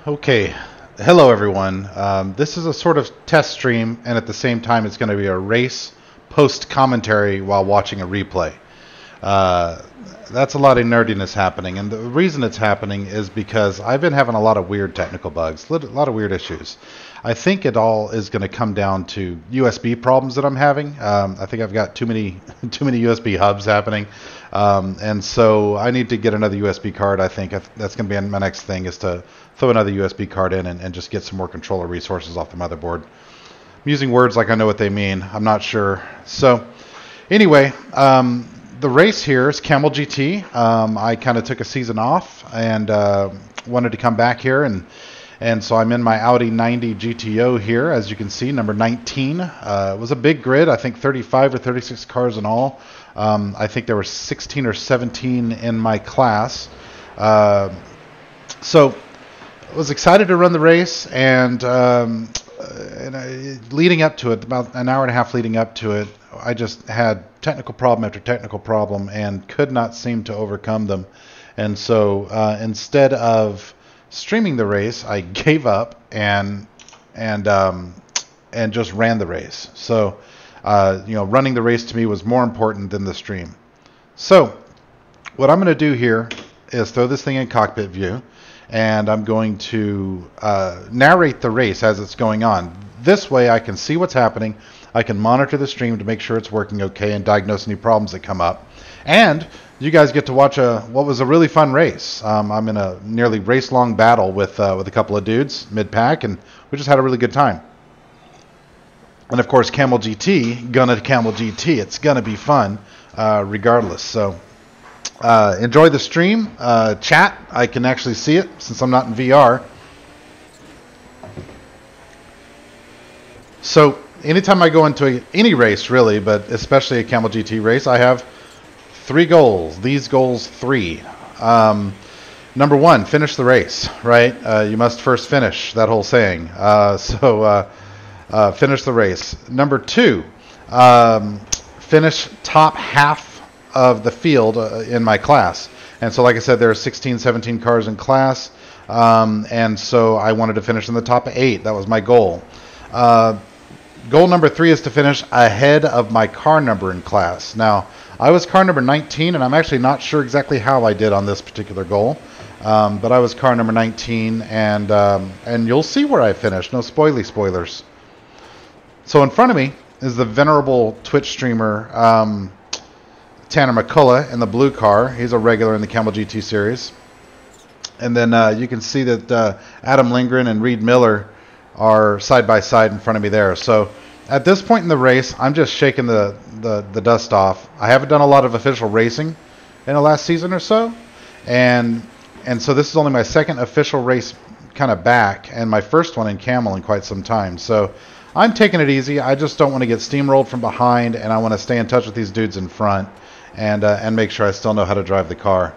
Okay, hello everyone. This is a sort of test stream, and at the same time it's going to be a race post commentary while watching a replay. That's a lot of nerdiness happening, and the reason it's happening is because I've been having a lot of weird technical bugs, a lot of weird issues. I think it all is going to come down to USB problems that I'm having. I think I've got too many USB hubs happening, and so I need to get another USB card. I think that's going to be my next thing, is to throw another USB card in and just get some more controller resources off the motherboard. I'm using words like I know what they mean. I'm not sure. So anyway, the race here is Kamel GT. I kind of took a season off and wanted to come back here, and so I'm in my Audi 90 GTO here, as you can see, number 19. It was a big grid, I think 35 or 36 cars in all. I think there were 16 or 17 in my class. So I was excited to run the race, and leading up to it, about an hour and a half leading up to it, I just had technical problem after technical problem and could not seem to overcome them. And so instead of streaming the race, I gave up and just ran the race. So running the race to me was more important than the stream. So what I'm going to do here is throw this thing in cockpit view, and I'm going to narrate the race as it's going on. This way I can see what's happening. I can monitor the stream to make sure it's working okay and diagnose any problems that come up. And you guys get to watch what was a really fun race. I'm in a nearly race-long battle with a couple of dudes mid-pack, and we just had a really good time. And of course, Kamel GT, gonna Kamel GT. It's gonna be fun regardless. So enjoy the stream. Chat, I can actually see it since I'm not in VR. So anytime I go into any race, really, but especially a Kamel GT race, I have 3 goals. These goals 3. Number 1, finish the race, right? You must first finish, that whole saying. Finish the race. Number 2, finish top half of the field in my class. And so, like I said, there are 16, 17 cars in class, and so I wanted to finish in the top 8. That was my goal. Goal number 3 is to finish ahead of my car number in class. Now, I was car number 19, and I'm actually not sure exactly how I did on this particular goal, but I was car number 19, and you'll see where I finished. No spoilers. So in front of me is the venerable Twitch streamer Tanner McCullough in the blue car. He's a regular in the Kamel GT series. And then you can see that Adam Lindgren and Reed Miller are side by side in front of me there. So at this point in the race, I'm just shaking the dust off. I haven't done a lot of official racing in the last season or so, and so this is only my second official race kind of back, and my first one in Kamel in quite some time. So I'm taking it easy. I just don't want to get steamrolled from behind, and I want to stay in touch with these dudes in front and make sure I still know how to drive the car.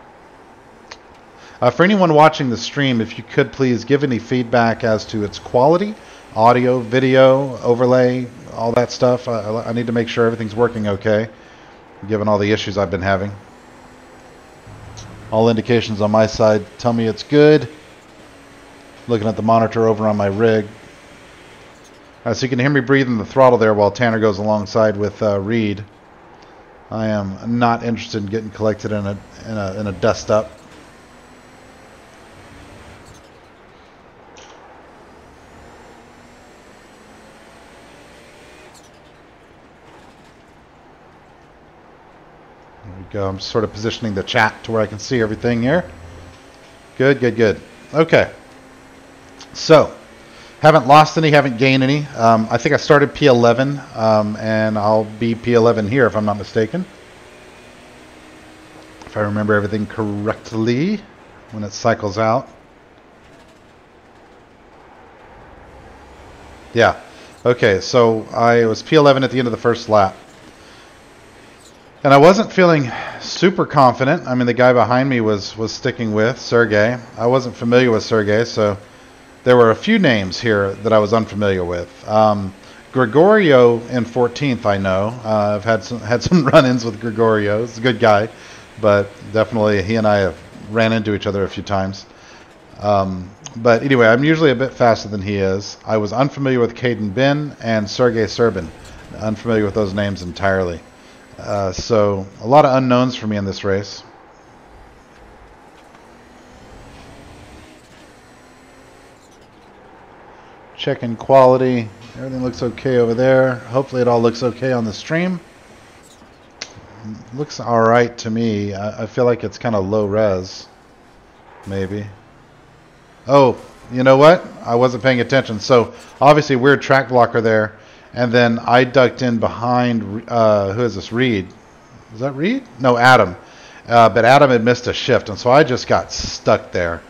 For anyone watching the stream, if you could please give any feedback as to its quality, audio, video, overlay, all that stuff. I need to make sure everything's working okay, given all the issues I've been having. All indications on my side tell me it's good. Looking at the monitor over on my rig. So you can hear me breathing the throttle there while Tanner goes alongside with Reed. I am not interested in getting collected in a dust up. Go. I'm sort of positioning the chat to where I can see everything here. Good. Okay. So, haven't lost any, haven't gained any. I think I started P11, and I'll be P11 here if I'm not mistaken. If I remember everything correctly when it cycles out. Yeah. Okay, so I was P11 at the end of the first lap. And I wasn't feeling super confident. I mean, the guy behind me was sticking with Sergey. I wasn't familiar with Sergey, so there were a few names here that I was unfamiliar with. Gregorio in 14th, I know. I've had some run-ins with Gregorio. He's a good guy, but definitely he and I have ran into each other a few times. But anyway, I'm usually a bit faster than he is. I was unfamiliar with Caden Bin and Sergey Serbin. Unfamiliar with those names entirely. So a lot of unknowns for me in this race. Checking quality. Everything looks okay over there. Hopefully it all looks okay on the stream. Looks alright to me. I feel like it's kind of low res. Maybe. Oh, you know what? I wasn't paying attention. So obviously weird track blocker there. And then I ducked in behind, who is this, Reed? Is that Reed? No, Adam. But Adam had missed a shift, and so I just got stuck there.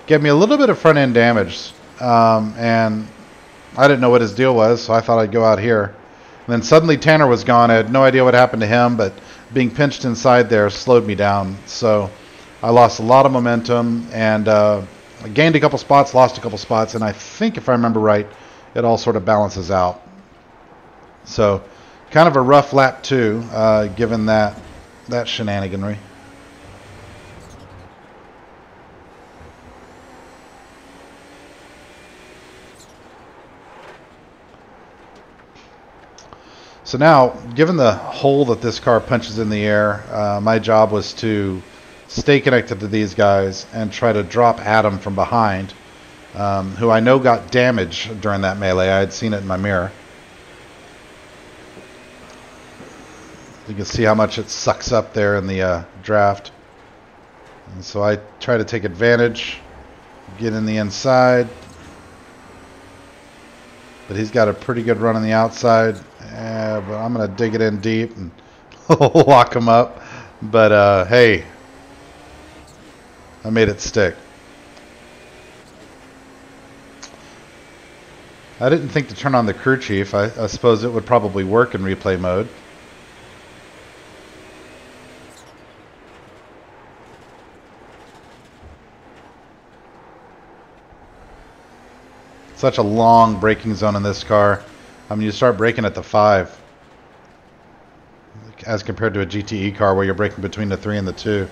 Gave me a little bit of front end damage, and I didn't know what his deal was, so I thought I'd go out here. And then suddenly Tanner was gone. I had no idea what happened to him, but being pinched inside there slowed me down. So I lost a lot of momentum, and I gained a couple spots, lost a couple spots, and I think if I remember right, it all sort of balances out. So kind of a rough lap too, given that shenaniganry. So now, given the hole that this car punches in the air, my job was to stay connected to these guys and try to drop Adam from behind, who I know got damaged during that melee. I had seen it in my mirror. You can see how much it sucks up there in the draft. And so I try to take advantage, get in the inside. But he's got a pretty good run on the outside. But I'm going to dig it in deep and lock him up. But hey, I made it stick. I didn't think to turn on the crew chief. I suppose it would probably work in replay mode. Such a long braking zone in this car. I mean, you start braking at the 5 as compared to a GTE car where you're braking between the 3 and the 2.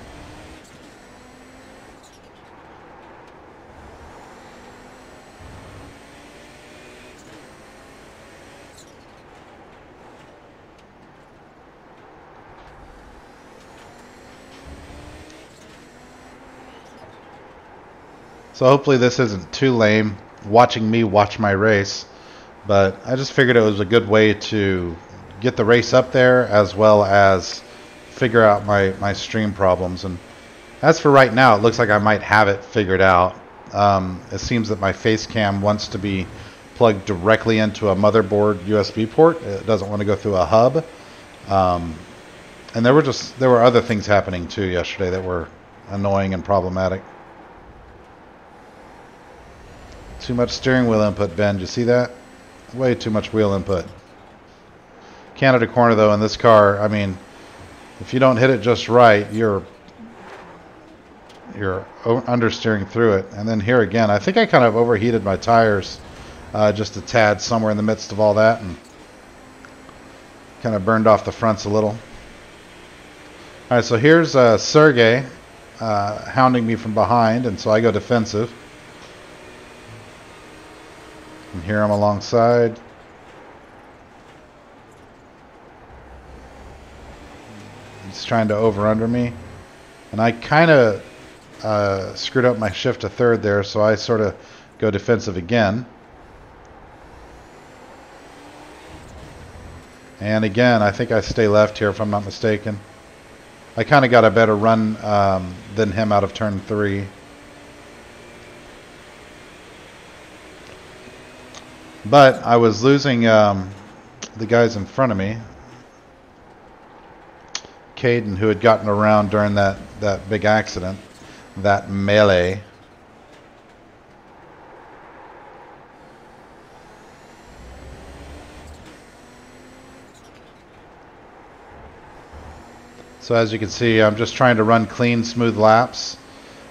So hopefully this isn't too lame, watching me watch my race, but I just figured it was a good way to get the race up there as well as figure out my stream problems. And as for right now, it looks like I might have it figured out. It seems that my face cam wants to be plugged directly into a motherboard USB port. It doesn't want to go through a hub. And there were other things happening too yesterday that were annoying and problematic. Too much steering wheel input, Ben. Did you see that? Way too much wheel input. Canada corner, though, in this car, I mean, if you don't hit it just right, you're understeering through it. And then here again, I think I kind of overheated my tires just a tad somewhere in the midst of all that and kind of burned off the fronts a little. All right, so here's Sergey hounding me from behind, and so I go defensive. And here I'm alongside. He's trying to over-under me. And I kind of screwed up my shift to third there, so I sort of go defensive again. And again, I think I stay left here if I'm not mistaken. I kind of got a better run than him out of turn 3. But I was losing the guys in front of me. Caden, who had gotten around during that big accident, that melee. So as you can see, I'm just trying to run clean, smooth laps,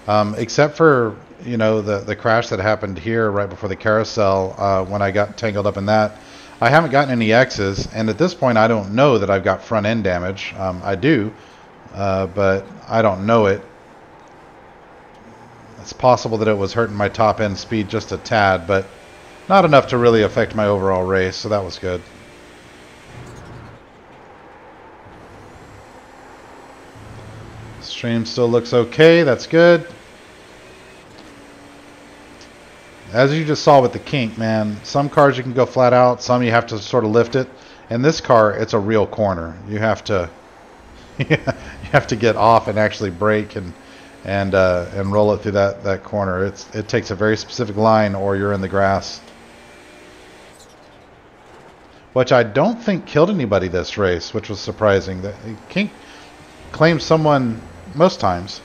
except for, you know, the crash that happened here right before the carousel when I got tangled up in that. I haven't gotten any X's, and at this point I don't know that I've got front end damage. I do, but I don't know it. It's possible that it was hurting my top end speed just a tad, but not enough to really affect my overall race, so that was good. Stream still looks okay, that's good. As you just saw with the kink, man, some cars you can go flat out, some you have to sort of lift it. In this car, it's a real corner. You have to you have to get off and actually brake and roll it through that corner. It takes a very specific line, or you're in the grass. Which I don't think killed anybody this race, which was surprising. That kink claims someone most times.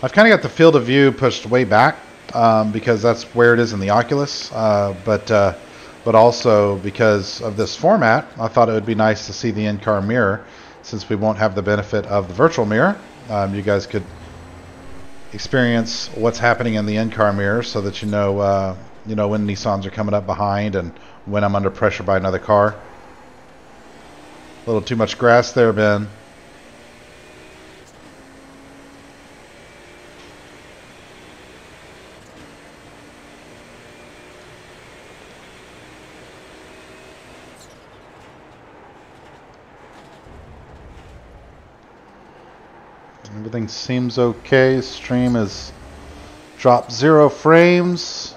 I've kind of got the field of view pushed way back because that's where it is in the Oculus, but also because of this format, I thought it would be nice to see the in-car mirror, since we won't have the benefit of the virtual mirror. You guys could experience what's happening in the in-car mirror, so that you know when Nissans are coming up behind and when I'm under pressure by another car. A little too much grass there, Ben. Everything seems okay. Stream has dropped 0 frames.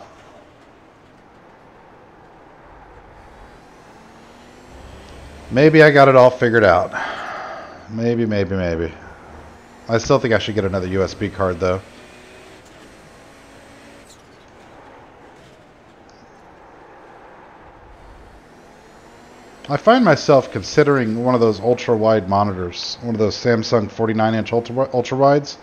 Maybe I got it all figured out. Maybe. I still think I should get another USB card though. I find myself considering one of those ultra-wide monitors, one of those Samsung 49-inch ultra-wides,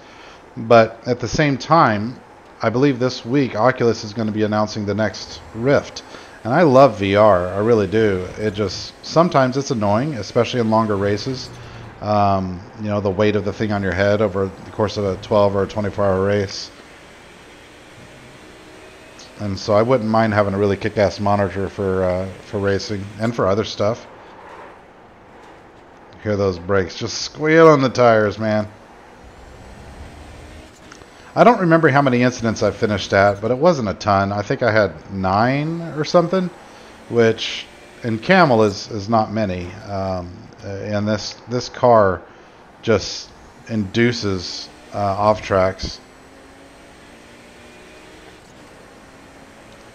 but at the same time, I believe this week Oculus is going to be announcing the next Rift, and I love VR, I really do. It just, sometimes it's annoying, especially in longer races, the weight of the thing on your head over the course of a 12 or a 24-hour race. And so I wouldn't mind having a really kick-ass monitor for racing and for other stuff. Hear those brakes just squeal on the tires, man. I don't remember how many incidents I finished at, but it wasn't a ton. I think I had 9 or something, which in Kamel is not many. And this car just induces off tracks.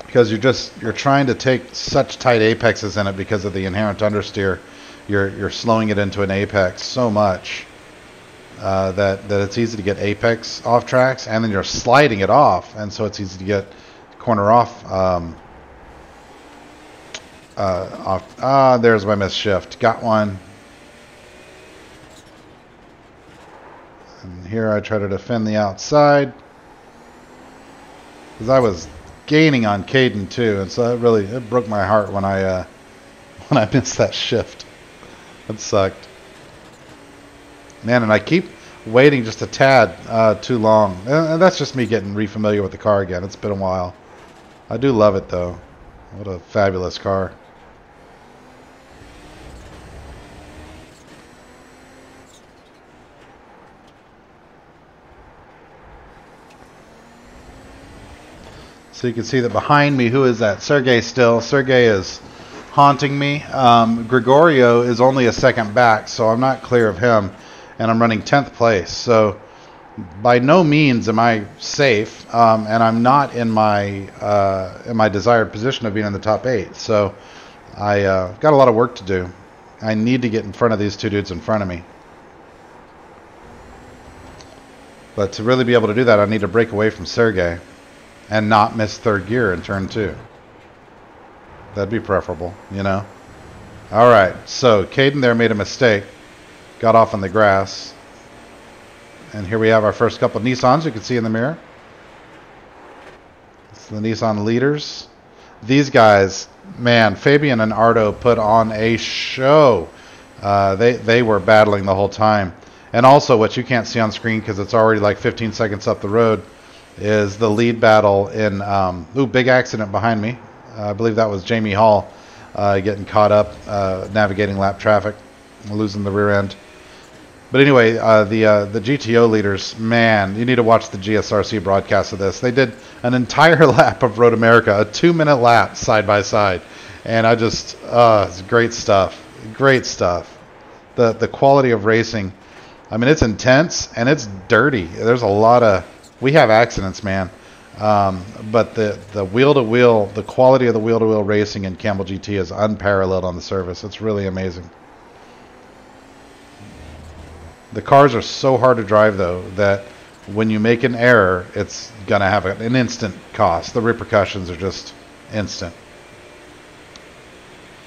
Because you're trying to take such tight apexes in it because of the inherent understeer. You're slowing it into an apex so much that it's easy to get apex off tracks, and then you're sliding it off, and so it's easy to get corner off. There's my missed shift. Got one. And here I try to defend the outside because I was gaining on Caden too, and so it broke my heart when I missed that shift. That sucked, man. And I keep waiting just a tad too long, and that's just me getting refamiliar with the car again. It's been a while. I do love it though. What a fabulous car. So you can see that behind me, who is that? Sergey still. Sergey is haunting me. Gregorio is only a second back, so I'm not clear of him, and I'm running 10th place. So by no means am I safe, and I'm not in my desired position of being in the top 8. So I got a lot of work to do. I need to get in front of these two dudes in front of me. But to really be able to do that, I need to break away from Sergey and not miss third gear in turn 2. That'd be preferable, you know. All right, so Caden there made a mistake, got off on the grass, and here we have our first couple of Nissans you can see in the mirror. It's the Nissan leaders. These guys, man, Fabian and Ardo put on a show. They were battling the whole time. And also what you can't see on screen because it's already like 15 seconds up the road is the lead battle in, big accident behind me. I believe that was Jamie Hall getting caught up, navigating lap traffic, losing the rear end. But anyway, the GTO leaders, man, you need to watch the GSRC broadcast of this. They did an entire lap of Road America, a 2-minute lap side by side, and I just, it's great stuff, great stuff. The quality of racing, I mean, it's intense and it's dirty. There's a lot of, we have accidents, man. But the wheel-to-wheel, the quality of the wheel-to-wheel racing in Kamel GT is unparalleled on the service. It's really amazing. The cars are so hard to drive, though, that when you make an error, it's going to have an instant cost. The repercussions are just instant.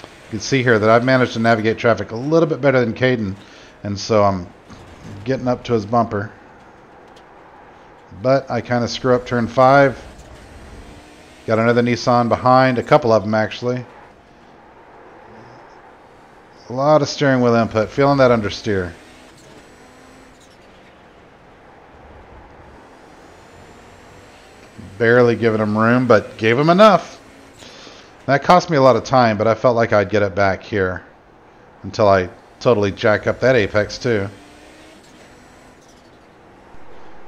You can see here that I've managed to navigate traffic a little bit better than Caden, and so I'm getting up to his bumper. But I kind of screw up turn 5. Got another Nissan behind, a couple of them actually. A lot of steering wheel input, feeling that understeer. Barely giving him room, but gave him enough. That cost me a lot of time, but I felt like I'd get it back here until I totally jack up that apex too.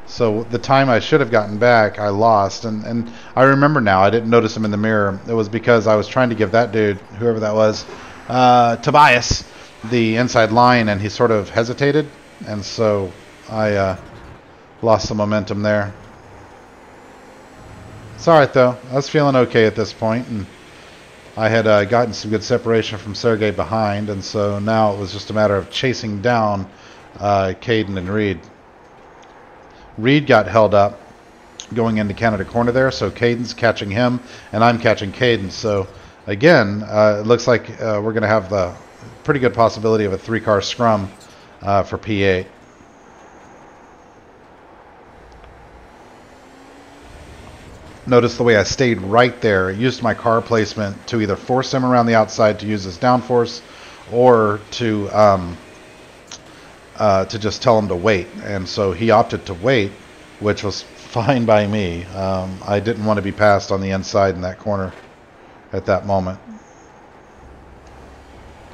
So the time I should have gotten back, I lost. And I remember now, I didn't notice him in the mirror. It was because I was trying to give that dude, whoever that was, Tobias, the inside line, and he sort of hesitated. And so I lost some momentum there. It's all right, though. I was feeling okay at this point, and I had gotten some good separation from Sergey behind, and so now it was just a matter of chasing down Caden and Reed. Reed got held up going into Canada corner there, so Caden's catching him, and I'm catching Caden. So again, it looks like we're going to have the pretty good possibility of a 3-car scrum for P8. Notice the way I stayed right there. I used my car placement to either force him around the outside to use his downforce, or to just tell him to wait. And so he opted to wait, which was fine by me. I didn't want to be passed on the inside in that corner at that moment.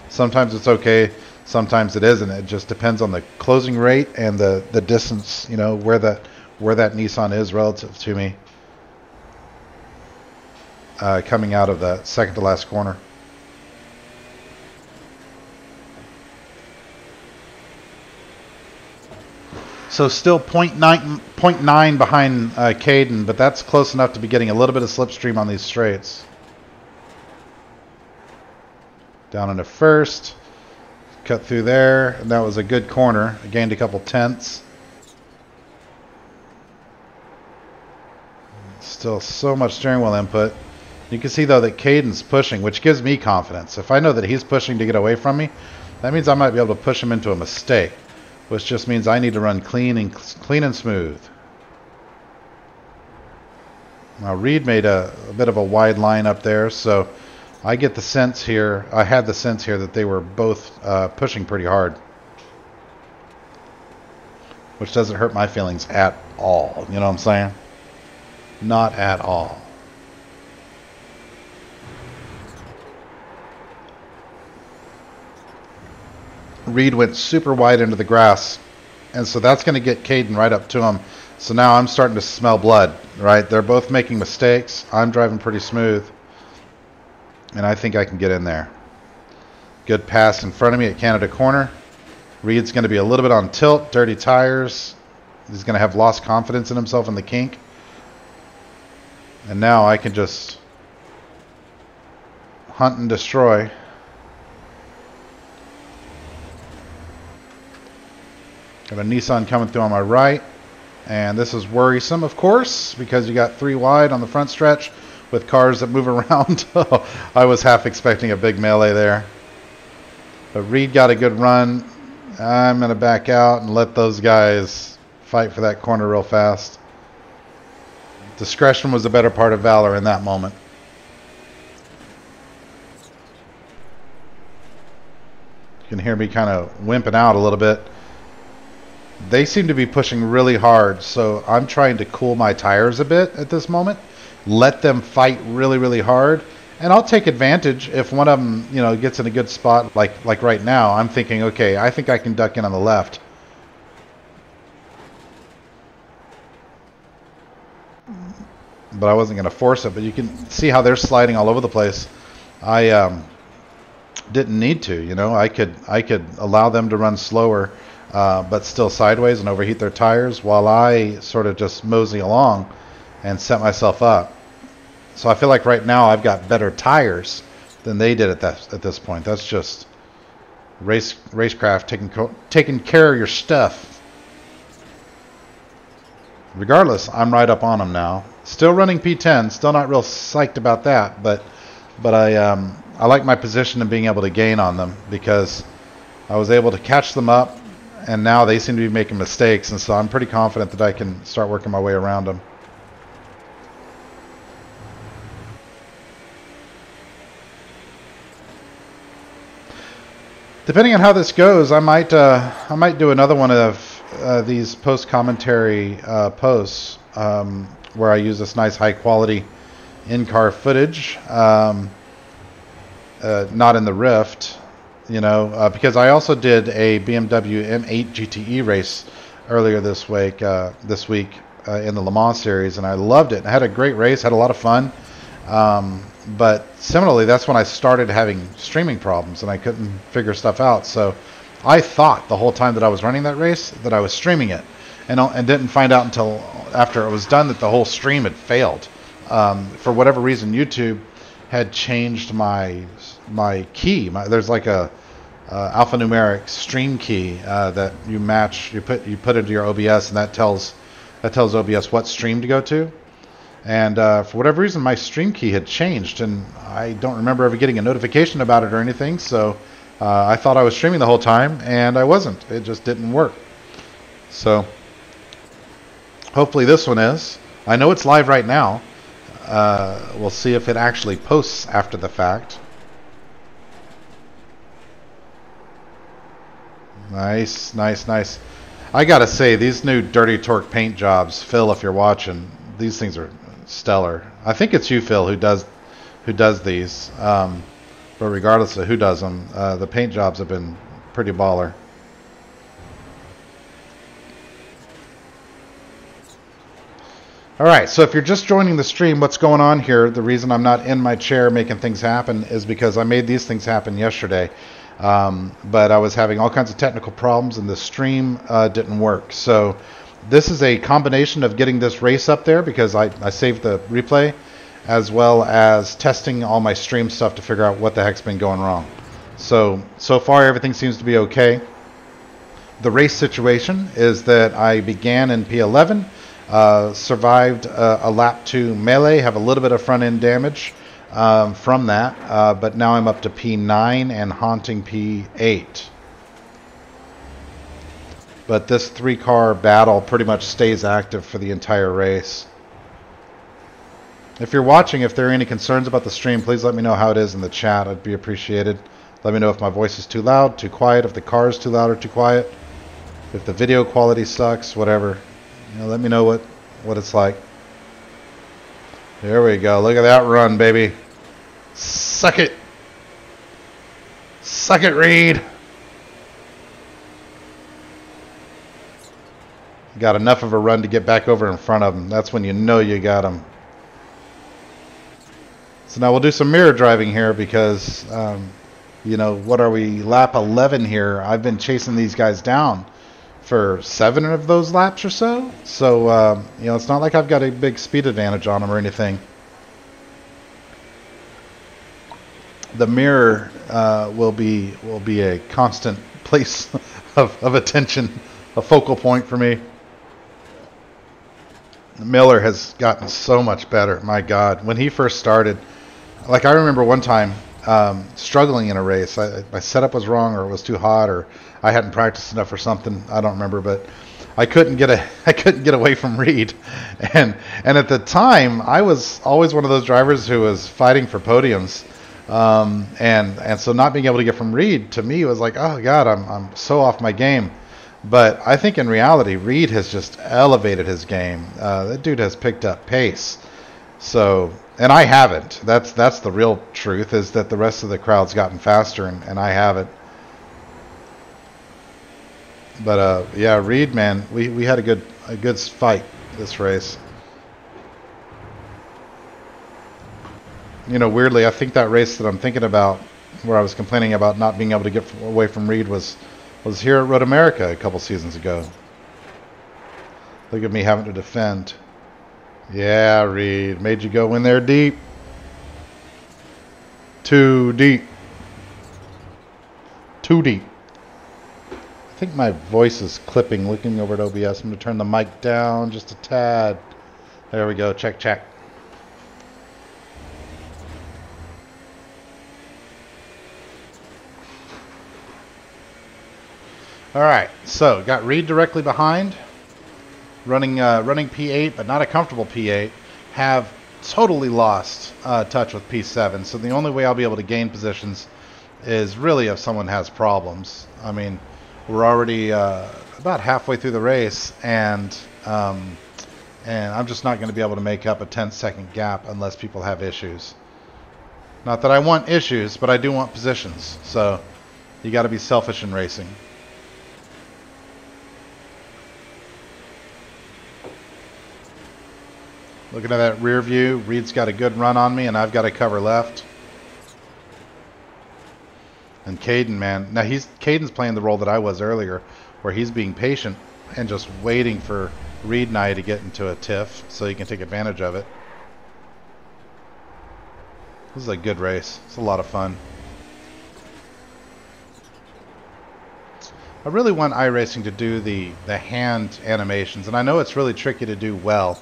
Sometimes it's okay, sometimes it isn't. It just depends on the closing rate and the distance, you know, where that Nissan is relative to me. Coming out of the second to last corner. So still 0.9 behind Caden, but that's close enough to be getting a little bit of slipstream on these straights. Down into first, cut through there, and that was a good corner. I gained a couple tenths. Still so much steering wheel input. You can see, though, that Caden's pushing, which gives me confidence. If I know that he's pushing to get away from me, that means I might be able to push him into a mistake, which just means I need to run clean and smooth. Now, Reed made a bit of a wide line up there, so I get the sense here, I had the sense here that they were both pushing pretty hard, which doesn't hurt my feelings at all. You know what I'm saying? Not at all. Reed went super wide into the grass, and so that's going to get Caden right up to him. So now I'm starting to smell blood, right? They're both making mistakes. I'm driving pretty smooth, and I think I can get in there. Good pass in front of me at Canada corner. Reed's going to be a little bit on tilt, dirty tires. He's going to have lost confidence in himself in the kink. And now I can just hunt and destroy. Got a Nissan coming through on my right, and this is worrisome, of course, because you got 3 wide on the front stretch with cars that move around. I was half expecting a big melee there. But Reed got a good run. I'm going to back out and let those guys fight for that corner real fast. Discretion was a better part of valor in that moment. You can hear me kind of wimping out a little bit. They seem to be pushing really hard, so I'm trying to cool my tires a bit at this moment. Let them fight really, really hard, and I'll take advantage if one of them, you know, gets in a good spot. Like right now, I'm thinking, okay, I think I can duck in on the left but I wasn't going to force it. But you can see how they're sliding all over the place. I didn't need to, you know. I could allow them to run slower, but still sideways and overheat their tires while I sort of just mosey along and set myself up. So I feel like right now I've got better tires than they did at this point. That's just racecraft taking care of your stuff. Regardless, I'm right up on them now. Still running P10. Still not real psyched about that, but I like my position and being able to gain on them because I was able to catch them up, and now they seem to be making mistakes, and so I'm pretty confident that I can start working my way around them. Depending on how this goes, I might do another one of these post-commentary posts where I use this nice high-quality in-car footage, not in the Rift, you know, because I also did a BMW M8 GTE race earlier this week in the Le Mans series, and I loved it. I had a great race, had a lot of fun. But similarly, that's when I started having streaming problems and I couldn't figure stuff out. So I thought the whole time that I was running that race that I was streaming it, and didn't find out until after it was done that the whole stream had failed. For whatever reason, YouTube had changed my key. There's like a alphanumeric stream key that you match. You put into your OBS, and that tells OBS what stream to go to. And for whatever reason, my stream key had changed, and I don't remember ever getting a notification about it or anything. So I thought I was streaming the whole time, and I wasn't. It just didn't work. So hopefully this one is. I know it's live right now. We'll see if it actually posts after the fact. Nice, nice, nice. I gotta say, these new Dirty Torque paint jobs, Phil, if you're watching, these things are stellar. I think it's you, Phil, who does these. But regardless of who does them, the paint jobs have been pretty baller. All right, so if you're just joining the stream, what's going on here? The reason I'm not in my chair making things happen is because I made these things happen yesterday. But I was having all kinds of technical problems, and the stream didn't work. So this is a combination of getting this race up there because I saved the replay, as well as testing all my stream stuff to figure out what the heck's been going wrong. So far everything seems to be okay. The race situation is that I began in P11, survived a lap 2 melee, have a little bit of front end damage from that, but now I'm up to P9 and haunting P8. But this 3-car battle pretty much stays active for the entire race. If you're watching, if there are any concerns about the stream, please let me know how it is in the chat. I'd be appreciated. Let me know if my voice is too loud, too quiet, if the car is too loud or too quiet, if the video quality sucks, whatever. You know, let me know what it's like. There we go. Look at that run, baby. Suck it. Suck it, Reed. Got enough of a run to get back over in front of him. That's when you know you got him. So now we'll do some mirror driving here because, you know, what are we, lap 11 here? I've been chasing these guys down for 7 of those laps or so. So, you know, it's not like I've got a big speed advantage on them or anything. The mirror will be a constant place of attention, a focal point for me. Miller has gotten so much better. My God, when he first started, like I remember one time struggling in a race. My setup was wrong, or it was too hot, or I hadn't practiced enough or something. I don't remember, but I couldn't get away from Reed, and at the time I was always one of those drivers who was fighting for podiums, and so not being able to get from Reed to me was like, oh God, I'm so off my game. But I think in reality, Reed has just elevated his game. That dude has picked up pace. So, and I haven't. That's the real truth, is that the rest of the crowd's gotten faster, and I haven't. But yeah, Reed, man, we had a good fight this race. You know, weirdly, I think that race that I'm thinking about, where I was complaining about not being able to get away from Reed, was here at Road America a couple seasons ago. Look at me having to defend. Yeah, Reed, made you go in there deep. Too deep. Too deep. I think my voice is clipping looking over at OBS. I'm going to turn the mic down just a tad. There we go. Check, check. All right, so got Reed directly behind, running P8, but not a comfortable P8. Have totally lost touch with P7, so the only way I'll be able to gain positions is really if someone has problems. I mean, we're already about halfway through the race, and I'm just not going to be able to make up a 10-second gap unless people have issues. Not that I want issues, but I do want positions. So you got to be selfish in racing. Looking at that rear view, Reed's got a good run on me, and I've got to cover left. And Caden, man, now Caden's playing the role that I was earlier, where he's being patient and just waiting for Reed and I to get into a tiff so he can take advantage of it. This is a good race. It's a lot of fun. I really want iRacing to do the hand animations, and I know it's really tricky to do well.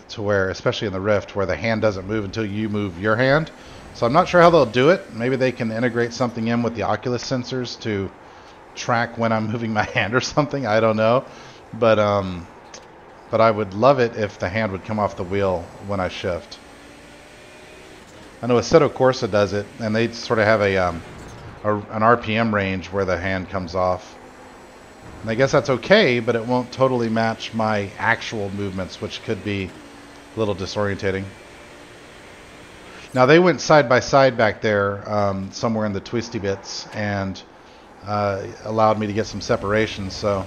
To where, especially in the Rift, where the hand doesn't move until you move your hand. So I'm not sure how they'll do it. Maybe they can integrate something in with the Oculus sensors to track when I'm moving my hand or something. I don't know, but I would love it if the hand would come off the wheel when I shift. I know Assetto Corsa does it, and they sort of have an RPM range where the hand comes off. And I guess that's okay, but it won't totally match my actual movements, which could be a little disorientating. Now, they went side by side back there somewhere in the twisty bits and allowed me to get some separation. So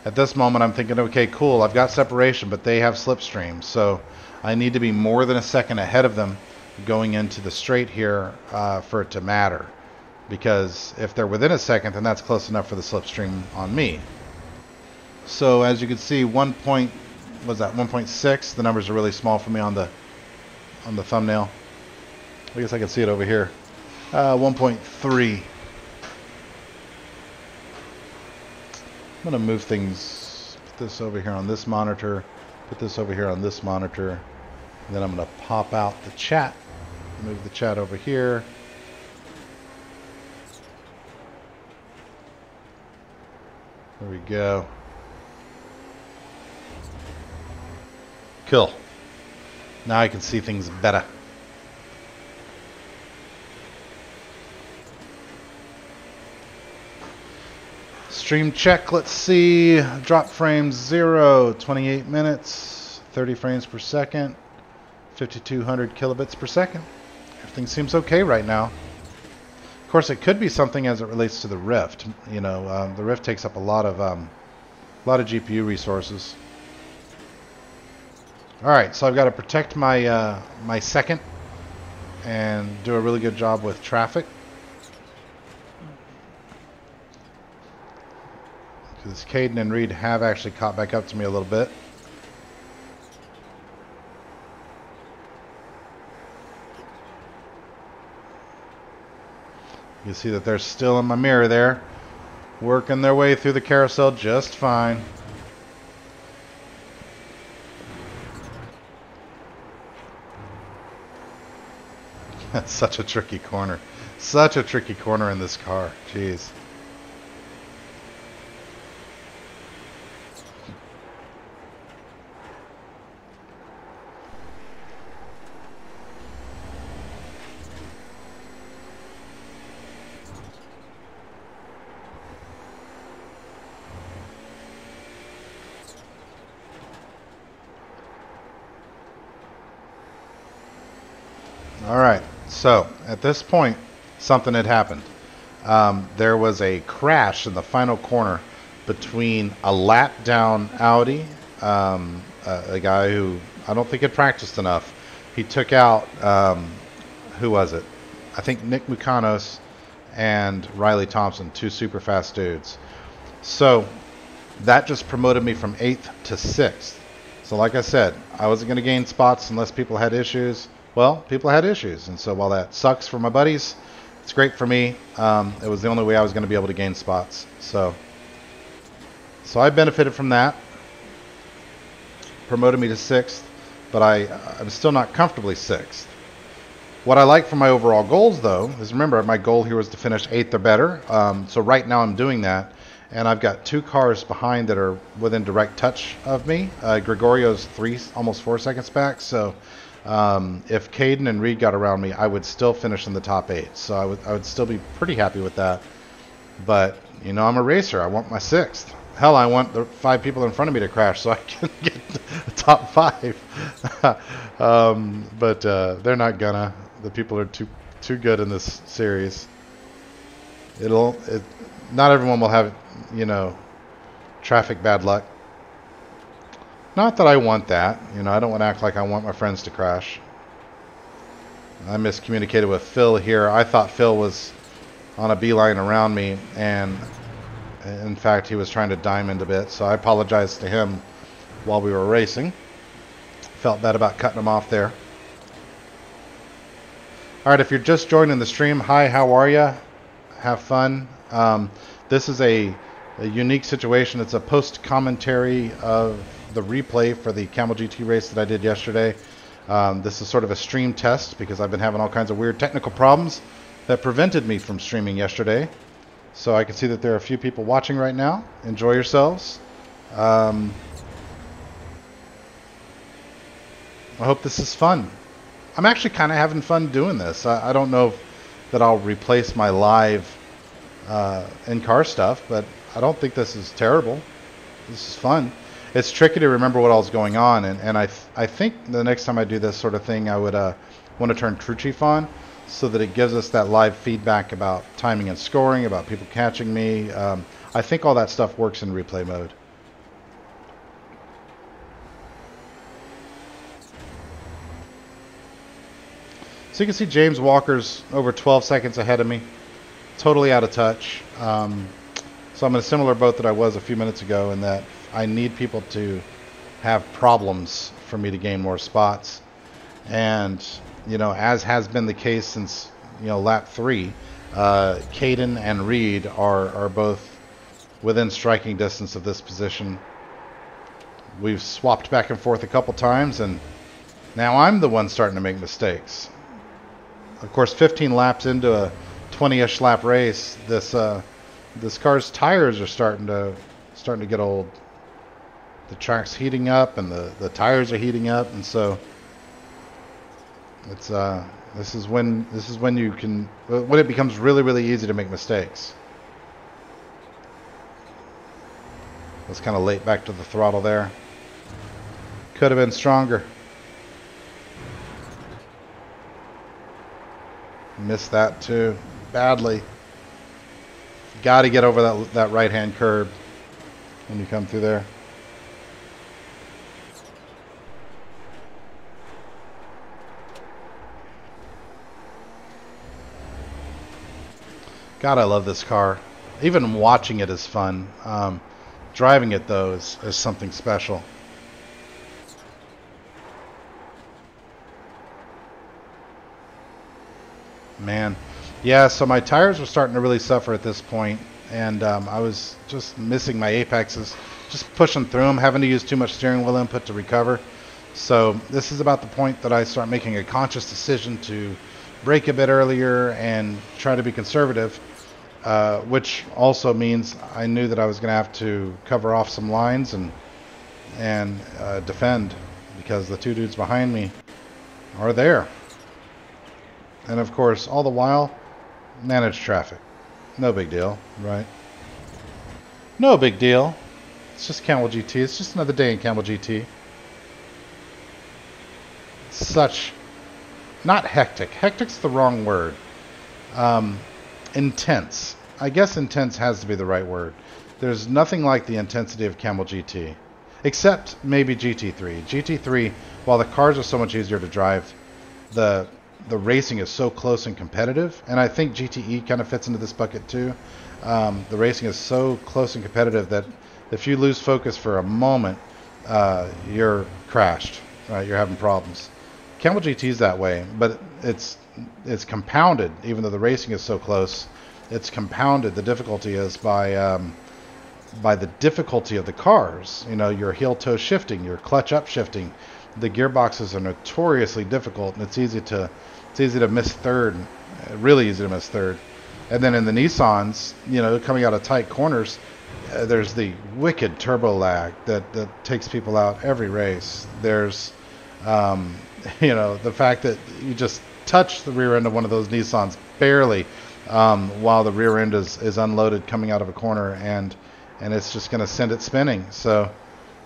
at this moment, I'm thinking, okay, cool, I've got separation, but they have slipstream. So I need to be more than a second ahead of them going into the straight here for it to matter. Because if they're within a second, then that's close enough for the slipstream on me. So as you can see, 1.6. The numbers are really small for me on the thumbnail. I guess I can see it over here. 1.3. I'm gonna move things. Put this over here on this monitor. Put this over here on this monitor. And then I'm gonna pop out the chat. Move the chat over here. There we go. Cool. Now I can see things better. Stream check, let's see. Drop frames 0, 28 minutes, 30 frames per second, 5200 kilobits per second. Everything seems okay right now. Of course, it could be something as it relates to the Rift. You know, the Rift takes up a lot of GPU resources. All right, so I've got to protect my my second and do a really good job with traffic. Because Caden and Reed have actually caught back up to me a little bit. You see that they're still in my mirror there, working their way through the carousel just fine. That's such a tricky corner. Such a tricky corner in this car. Jeez. All right, so at this point, something had happened. There was a crash in the final corner between a lap down Audi, a guy who I don't think had practiced enough, he took out, who was it? I think Nick Mucanos and Riley Thompson, two super fast dudes. So that just promoted me from 8th to 6th. So like I said, I wasn't going to gain spots unless people had issues. Well, people had issues, and so while that sucks for my buddies, it's great for me. It was the only way I was going to be able to gain spots. So I benefited from that. Promoted me to 6th, but I'm still not comfortably 6th. What I like for my overall goals, though, is remember my goal here was to finish 8th or better. So right now I'm doing that, and I've got 2 cars behind that are within direct touch of me. Gregorio's almost 4 seconds back. So if Caden and Reed got around me, I would still finish in the top 8. So I would still be pretty happy with that. But you know, I'm a racer. I want my 6th. Hell, I want the 5 people in front of me to crash so I can get the top 5. But they're not gonna. The people are too good in this series. Not everyone will have, you know, traffic bad luck. Not that I want that. You know, I don't want to act like I want my friends to crash. I miscommunicated with Phil here. I thought Phil was on a beeline around me, and in fact, he was trying to diamond a bit. So I apologized to him while we were racing. Felt bad about cutting him off there. All right, if you're just joining the stream, hi, how are you? Have fun. This is a unique situation. It's a post-commentary of the replay for the Kamel GT race that I did yesterday. This is sort of a stream test because I've been having all kinds of weird technical problems that prevented me from streaming yesterday. So I can see that there are a few people watching right now. Enjoy yourselves. I hope this is fun. I'm actually kind of having fun doing this. I don't know that I'll replace my live in-car stuff, but I don't think this is terrible. This is fun. It's tricky to remember what all's going on, and I think the next time I do this sort of thing, I would want to turn Crew Chief on so that it gives us that live feedback about timing and scoring, about people catching me. I think all that stuff works in replay mode. So you can see James Walker's over 12 seconds ahead of me. Totally out of touch. So I'm in a similar boat that I was a few minutes ago in that I need people to have problems for me to gain more spots. And, you know, as has been the case since, you know, lap 3, Caden and Reed are both within striking distance of this position. We've swapped back and forth a couple times, and now I'm the one starting to make mistakes. Of course, 15 laps into a 20-ish lap race, this car's tires are starting to get old. The track's heating up, and the tires are heating up, and so it's this is when it becomes really easy to make mistakes. I was kind of late back to the throttle there. Could have been stronger. Missed that too badly. Got to get over that right-hand curb when you come through there. God, I love this car. Even watching it is fun. Driving it, though, is something special. Man. Yeah, so my tires were starting to really suffer at this point, and I was just missing my apexes, just pushing through them, having to use too much steering wheel input to recover. So this is about the point that I start making a conscious decision to brake a bit earlier and try to be conservative, which also means I knew that I was going to have to cover off some lines and defend, because the two dudes behind me are there. And of course, all the while, manage traffic. No big deal, right? No big deal. It's just Kamel GT. It's just another day in Kamel GT. Such, not hectic. Hectic's the wrong word. Intense. I guess intense has to be the right word. There's nothing like the intensity of Kamel GT. Except maybe GT3. GT3, while the cars are so much easier to drive, the racing is so close and competitive, and I think GTE kind of fits into this bucket too. The racing is so close and competitive that if you lose focus for a moment, you're crashed, right? You're having problems. Kamel GT is that way, but it's compounded. Even though the racing is so close, it's compounded. The difficulty is by the difficulty of the cars. You know, your heel toe shifting, your clutch up shifting. The gearboxes are notoriously difficult, and it's easy to miss third, really easy to miss third. And then in the Nissans, you know, coming out of tight corners, there's the wicked turbo lag that takes people out every race. There's, you know, the fact that you just touch the rear end of one of those Nissans barely while the rear end is unloaded coming out of a corner, and it's just going to send it spinning. So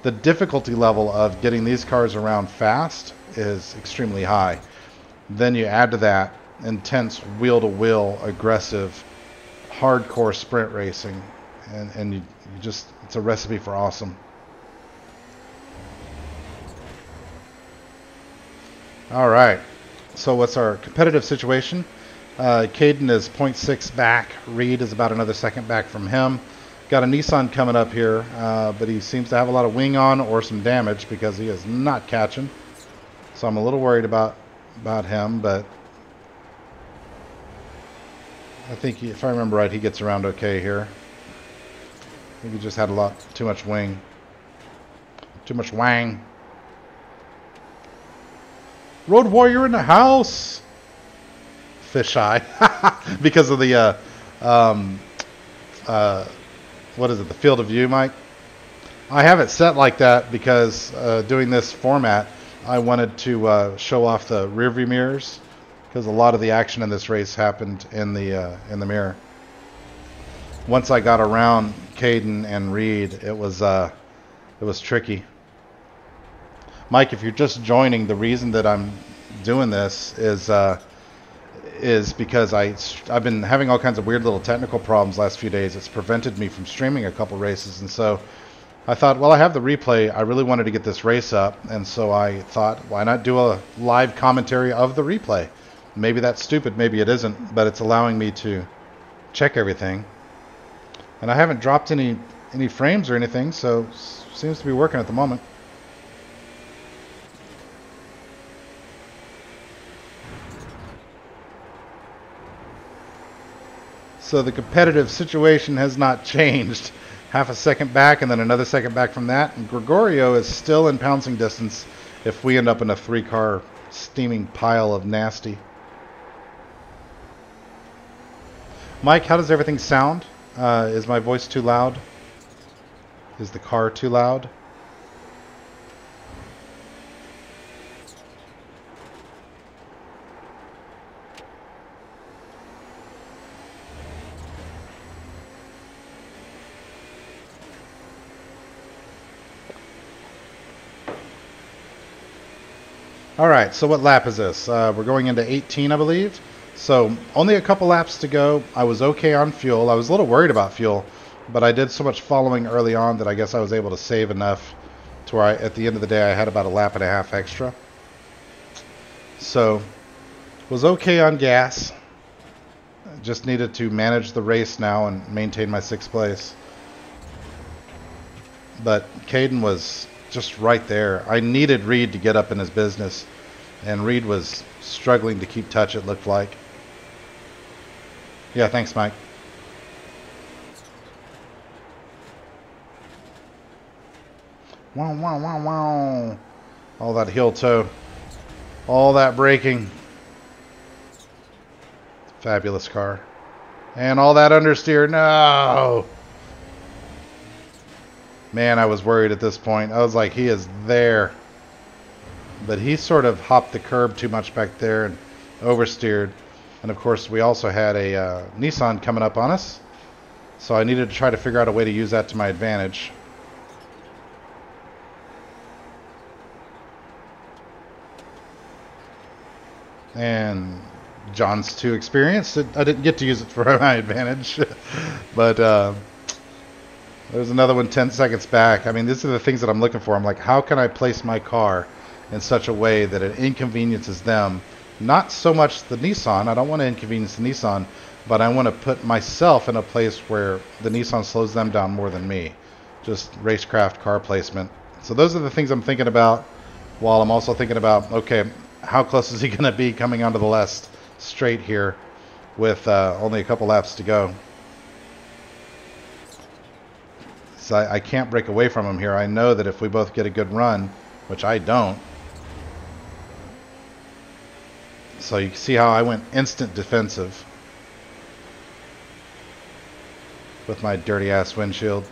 the difficulty level of getting these cars around fast is extremely high. Then you add to that intense wheel-to-wheel, aggressive, hardcore sprint racing, and you just, it's a recipe for awesome. All right, so what's our competitive situation? Caden is 0.6 back. Reed is about another second back from him. Got a Nissan coming up here, but he seems to have a lot of wing on or some damage because he is not catching. So I'm a little worried about him, but I think if I remember right, he gets around okay here. I think he just had too much wing. Too much wang. Road Warrior in the house. Fisheye. Because of the, what is it, the field of view, Mike? I have it set like that because doing this format, I wanted to show off the rear view mirrors, because a lot of the action in this race happened in the mirror. Once I got around Caden and Reed, it was tricky. Mike, if you're just joining, the reason that I'm doing this is because I've been having all kinds of weird little technical problems last few days. It's prevented me from streaming a couple races, and so I thought, well, I have the replay. I really wanted to get this race up, and so I thought, why not do a live commentary of the replay? Maybe that's stupid, maybe it isn't, but it's allowing me to check everything. And I haven't dropped any frames or anything, so it seems to be working at the moment. So the competitive situation has not changed. Half a second back and then another second back from that. And Gregorio is still in pouncing distance if we end up in a 3-car steaming pile of nasty. Mike, how does everything sound? Is my voice too loud? Is the car too loud? Alright, so what lap is this? We're going into 18, I believe. So only a couple laps to go. I was okay on fuel. I was a little worried about fuel, but I did so much following early on that I guess I was able to save enough to where at the end of the day I had about a lap and a half extra. So was okay on gas. Just needed to manage the race now and maintain my 6th place. But Caden was just right there. I needed Reed to get up in his business, and Reed was struggling to keep touch, it looked like. Yeah, thanks, Mike. Wow, wow, wow, wow. All that heel toe. All that braking. Fabulous car. And all that understeer. No! Man, I was worried at this point. I was like, he is there. But he sort of hopped the curb too much back there and oversteered. And of course, we also had a Nissan coming up on us. So I needed to try to figure out a way to use that to my advantage. And John's too experienced. I didn't get to use it for my advantage. But there's another one 10 seconds back. I mean, these are the things that I'm looking for. I'm like, how can I place my car in such a way that it inconveniences them Not so much the Nissan. I don't want to inconvenience the Nissan, but I want to put myself in a place where the Nissan slows them down more than me. Just racecraft car placement. So those are the things I'm thinking about, while I'm also thinking about, okay, how close is he going to be coming onto the last straight here with only a couple laps to go. So I can't break away from him here. I know that if we both get a good run, which I don't. So you can see how I went instant defensive with my dirty ass windshield.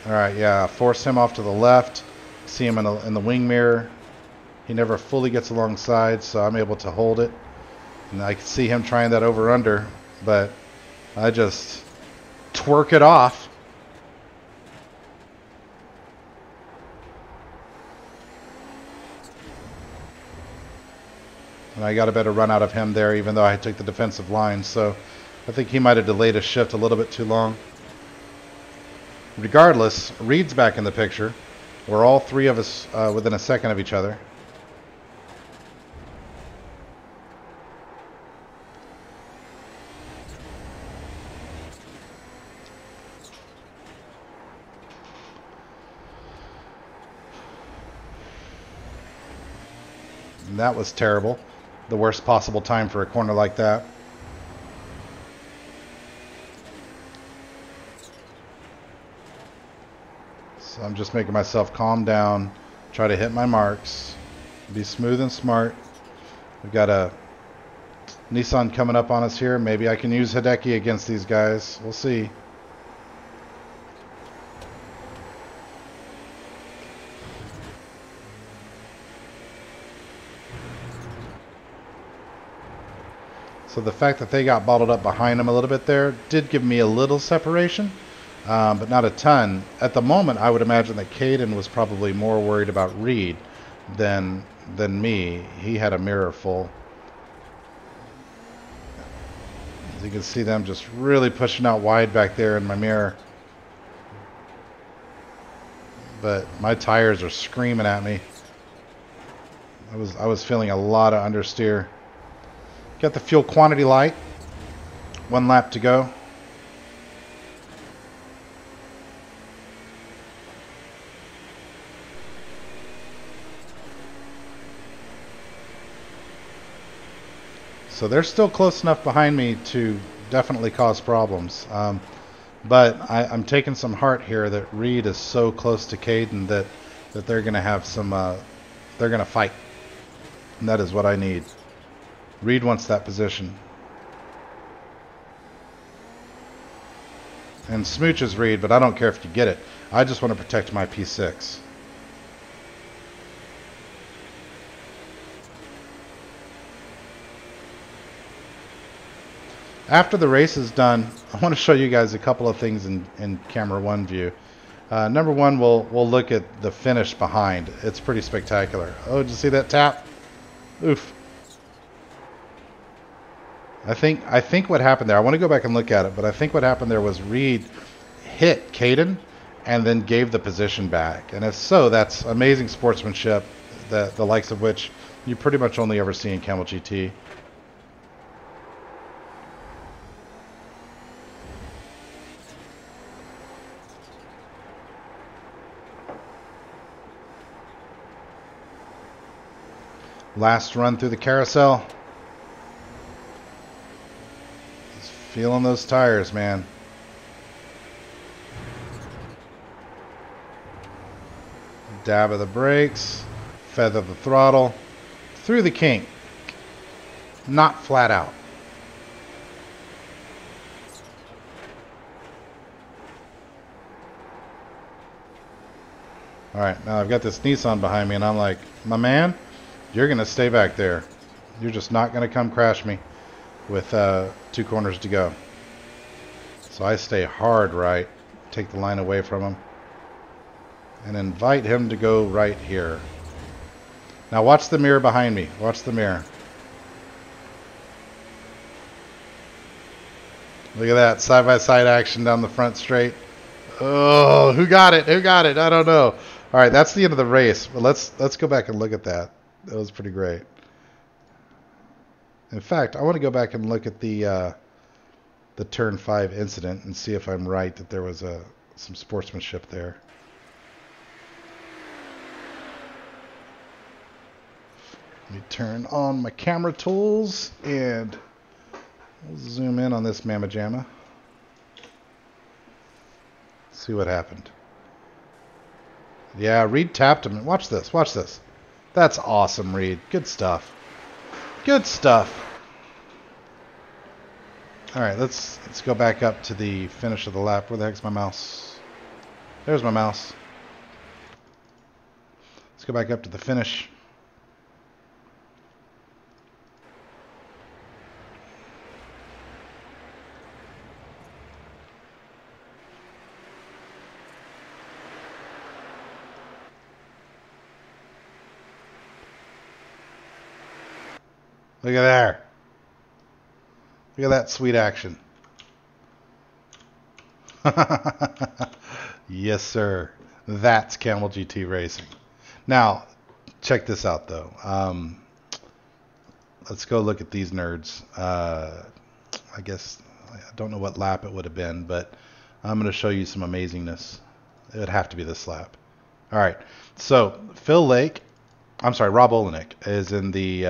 Alright, yeah, force him off to the left. See him in the wing mirror. He never fully gets alongside, so I'm able to hold it. And I can see him trying that over-under, but I just twerk it off. And I got a better run out of him there, even though I took the defensive line. So I think he might have delayed his shift a little bit too long. Regardless, Reed's back in the picture. We're all three of us within a second of each other. And that was terrible. The worst possible time for a corner like that. So I'm just making myself calm down, try to hit my marks, be smooth and smart. We've got a Nissan coming up on us here. Maybe I can use Hideki against these guys. We'll see. So the fact that they got bottled up behind them a little bit there did give me a little separation, but not a ton. At the moment, I would imagine that Caden was probably more worried about Reed than me. He had a mirror full. As you can see them just really pushing out wide back there in my mirror. But my tires are screaming at me. I was feeling a lot of understeer. Got the fuel quantity light. 1 lap to go. So they're still close enough behind me to definitely cause problems. But I'm taking some heart here that Reed is so close to Caden that they're going to have some, they're going to fight. And that is what I need. Reed wants that position. And smooches Reed, but I don't care if you get it. I just want to protect my P6. After the race is done, I want to show you guys a couple of things in camera 1 view. Number 1, we'll look at the finish behind. It's pretty spectacular. Oh, did you see that tap? Oof. I think what happened there, I want to go back and look at it, but I think what happened there was Reed hit Caden and then gave the position back. And if so, that's amazing sportsmanship, the likes of which you pretty much only ever see in Kamel GT. Last run through the carousel. Just feeling those tires, man. Dab of the brakes, feather the throttle, through the kink. Not flat out. Alright, now I've got this Nissan behind me and I'm like, my man, you're going to stay back there. You're just not going to come crash me with 2 corners to go. So I stay hard right, take the line away from him, and invite him to go right here. Now watch the mirror behind me. Watch the mirror. Look at that side-by-side action down the front straight. Oh, who got it? Who got it? I don't know. All right, that's the end of the race. But let's go back and look at that. That was pretty great. In fact, I want to go back and look at the turn 5 incident and see if I'm right that there was some sportsmanship there. Let me turn on my camera tools and we'll zoom in on this mamma jamma. See what happened. Yeah, Reed tapped him. Watch this. Watch this. That's awesome, Reed. Good stuff. Good stuff. All right, let's go back up to the finish of the lap. Where the heck's my mouse? There's my mouse. Let's go back up to the finish. Look at there. Look at that sweet action. Yes, sir. That's Kamel GT Racing. Now, check this out, though. Let's go look at these nerds. I guess, I don't know what lap it would have been, but I'm going to show you some amazingness. It would have to be this lap. All right. So, Rob Olenek is in the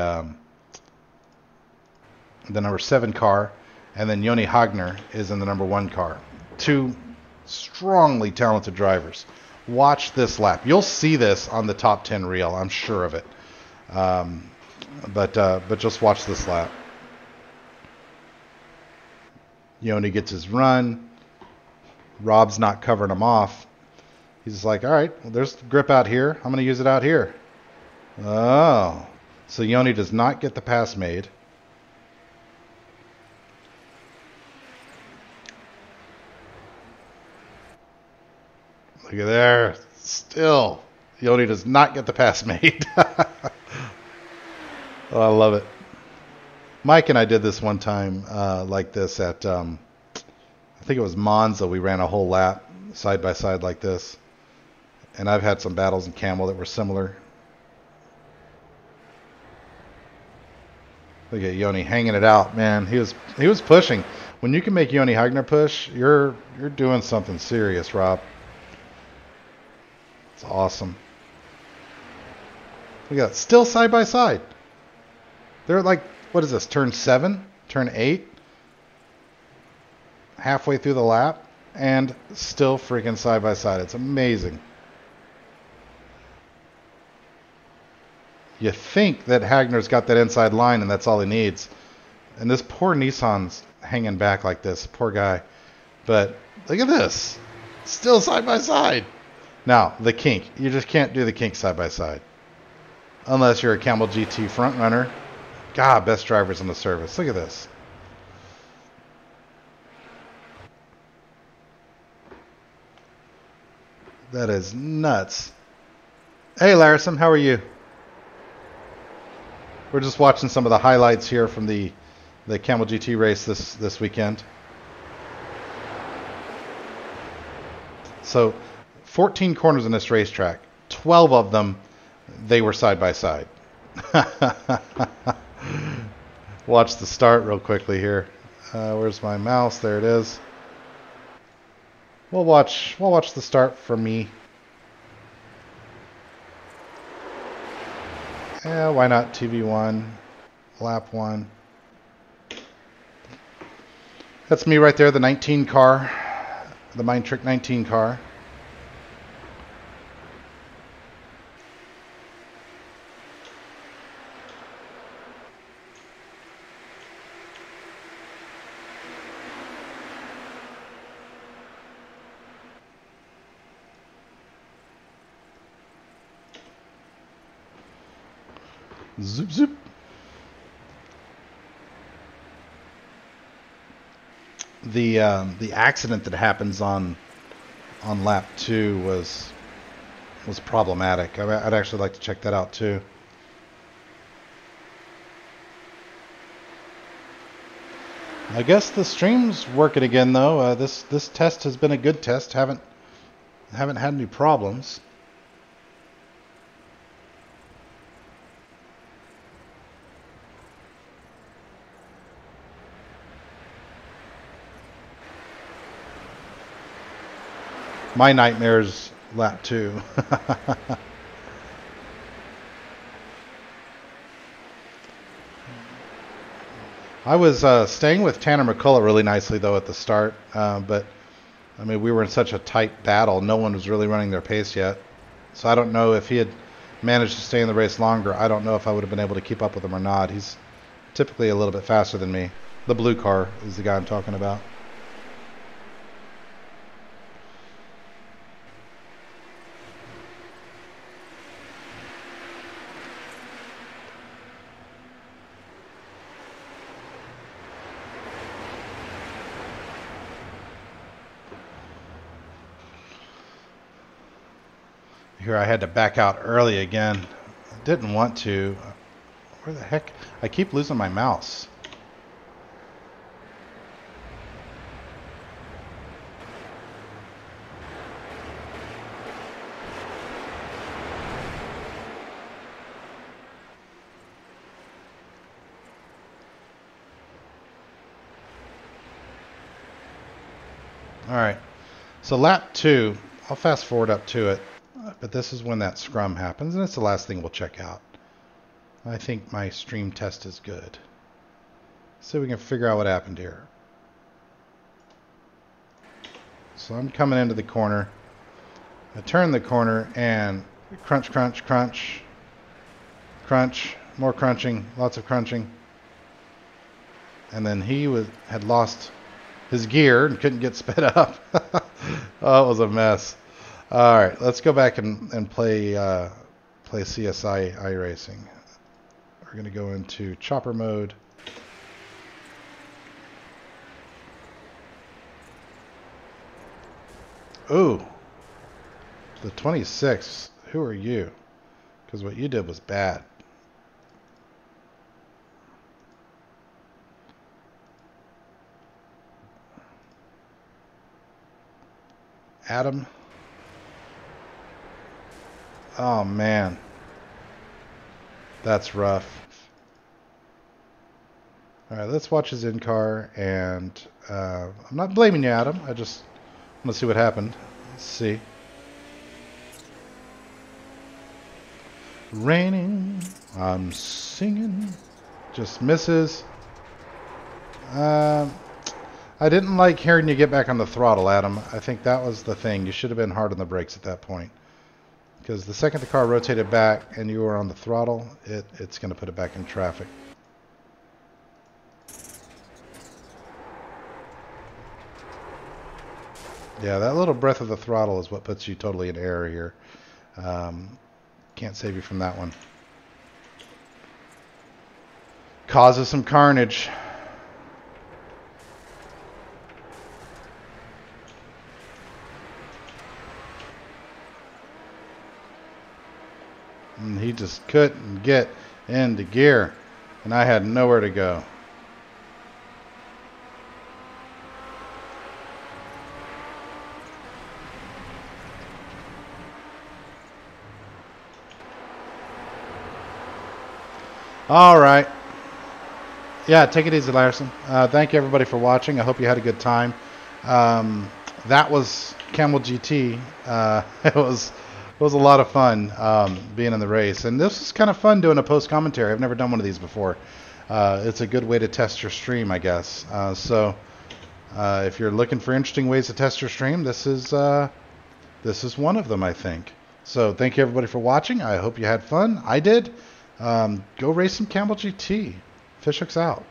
number 7 car, and then Joni Hagner is in the number 1 car. Two strongly talented drivers. Watch this lap. You'll see this on the top 10 reel, I'm sure of it. But just watch this lap. Joni gets his run. Rob's not covering him off. He's just like, all right, well, there's grip out here. I'm going to use it out here. Oh. So Joni does not get the pass made. Look at there. Still, Joni does not get the pass made. Oh, I love it. Mike and I did this one time like this at, I think it was Monza. We ran a whole lap side by side like this. And I've had some battles in Kamel that were similar. Look at Joni hanging it out, man. He was pushing. When you can make Joni Hagner push, you're doing something serious, Rob. It's awesome. Look at that. Still side by side. They're like, what is this, turn 7? Turn 8? Halfway through the lap, and still freaking side by side. It's amazing. You think that Hagner's got that inside line and that's all he needs. And this poor Nissan's hanging back like this. Poor guy. But look at this. Still side by side. Now, the kink. You just can't do the kink side by side. Unless you're a Kamel GT front runner. God, best drivers in the service. Look at this. That is nuts. Hey, Larison, how are you? We're just watching some of the highlights here from the Kamel GT race this weekend. So, 14 corners in this racetrack. 12 of them, they were side by side. Watch the start real quickly here. Where's my mouse? There it is. We'll watch the start for me. Yeah, why not TV1, lap 1. That's me right there, the 19 car, the Mind Trick 19 car. Zoop, zoop. The accident that happens on lap 2 was problematic. I'd actually like to check that out too. I guess the stream's working again though. This test has been a good test. Haven't had any problems. My nightmare's lap 2. I was staying with Tanner McCullough really nicely, though, at the start. But, I mean, we were in such a tight battle. No one was really running their pace yet. So I don't know if he had managed to stay in the race longer. I don't know if I would have been able to keep up with him or not. He's typically a little bit faster than me. The blue car is the guy I'm talking about. Here I had to back out early again. I didn't want to. Where the heck? I keep losing my mouse. All right. So lap 2, I'll fast forward up to it. But this is when that scrum happens, and it's the last thing we'll check out. I think my stream test is good. So we can figure out what happened here. So I'm coming into the corner. I turn the corner, and crunch, crunch, crunch. Crunch, more crunching, lots of crunching. And then he had lost his gear and couldn't get sped up. Oh, it was a mess. All right, let's go back and play CSI iRacing. We're going to go into chopper mode. Ooh, the 26. Who are you? Because what you did was bad. Adam. Oh, man. That's rough. All right, let's watch his in-car, and I'm not blaming you, Adam. I just want to see what happened. Let's see. Raining, I'm singing. Just misses. I didn't like hearing you get back on the throttle, Adam. I think that was the thing. You should have been hard on the brakes at that point. Because the second the car rotated back and you were on the throttle, it's going to put it back in traffic. Yeah, that little breath of the throttle is what puts you totally in error here. Can't save you from that one. Causes some carnage. And he just couldn't get into gear, and I had nowhere to go. All right. Yeah, take it easy, Larson. Thank you, everybody, for watching. I hope you had a good time. That was Kamel GT. It was a lot of fun being in the race. And this is kind of fun doing a post-commentary. I've never done one of these before. It's a good way to test your stream, I guess. So if you're looking for interesting ways to test your stream, this is one of them, I think. So thank you, everybody, for watching. I hope you had fun. I did. Go race some Kamel GT. Fish hooks out.